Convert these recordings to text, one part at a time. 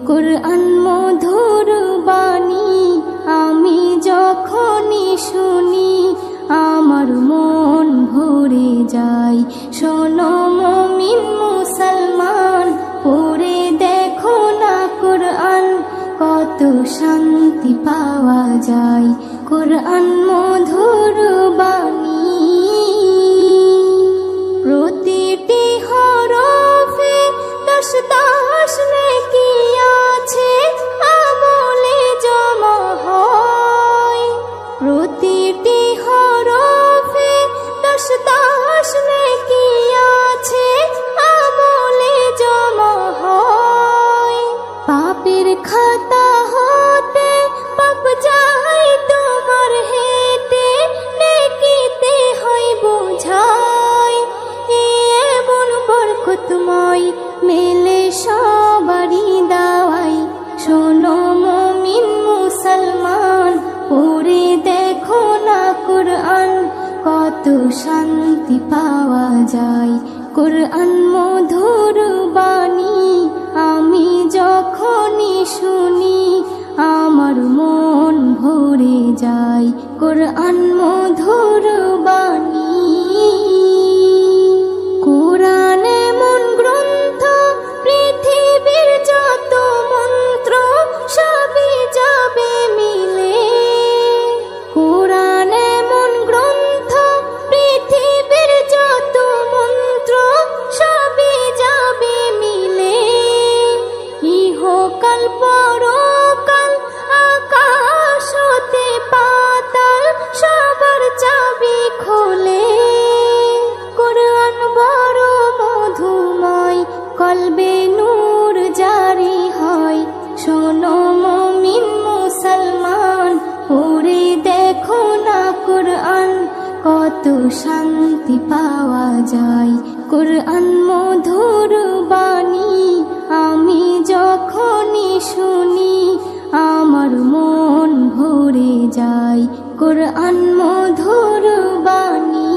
কুরআন মধুর বাণী আমি যখনই শুনি আমার মন ভরে যায়। শোনো মুমিন মুসলমান, পড়ে দেখো না কুরআন, কত শান্তি পাওয়া যায়। কুরআন মধুর বাণী, প্রতিটি হরফে 10 নেকি আছে, আমলে জমা হয়। প্রতিটি হরফে 10 নেকি আছে, আমলে জমা হয়। পাপের খাতা হতে পাপ যায় তোমার হেতে, নেকিতে হয় বোঝাই। এমন বরকতময় মেলে সবারই দাওয়াই। শোনো মুমিন মুসলমান, পড়ে দেখো না কুরআন, কত শান্তি পাওয়া যায়। কুরআন মধুর বাণী আমি যখনই শুনি আমার মন ভরে যায়। কুরআন মধুর বাণী, কুরআন এমন গ্রন্থ, পৃথিবীর যত মন্ত্র সবই যাবে মিলে। কুরআন এমন গ্রন্থ, পৃথিবীর যত মন্ত্র সবই যাবে মিলে। ইহকাল পরকাল আকাশ হতে পাতাল সবার চাবি খোলে। কুরআন বড় মধুময়, কলবে নূর জারি হয়। শোনো মুমিন মুসলমান, পড়ে দেখো না কুরআন, কত শান্তি পাওয়া যায়। কুরআন মধুর বাণী আমি যখনই শুনি আমার মন ভরে যায়। কুরআন মধুর বাণী।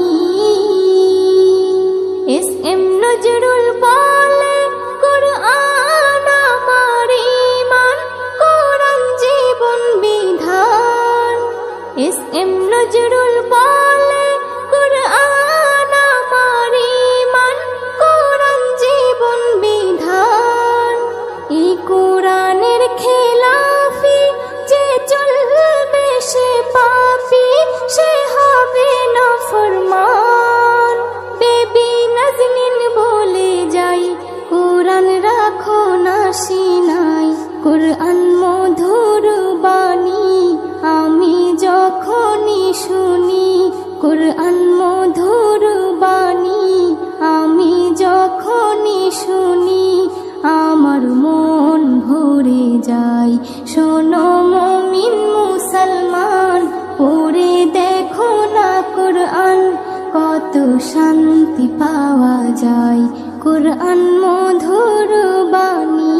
এস.এম. নজরুল বলে, কুরআন আমার ঈমান, কুরআন জীবন বিধান। এস.এম. নজরুল বলে, কুরআন আমার ঈমান, কুরআন জীবন বিধান। এই কুরআনের খেলাফি যে চলবে সে পাপী, সে হবে নাফরমান। বেবি নাজনীন বলে যাই, কুরআন রাখো না সিনায়। কুরআন মধুর বাণী আমি যখনই শুনি, কুরআন মধুর বাণী আমি যখনই শুনি আমার মন ভরে যায়। শোনো মুমিন মুসলমান, পড়ে দেখো না কুরআন, কত শান্তি পাওয়া যায়। কুরআন মধুর বাণী।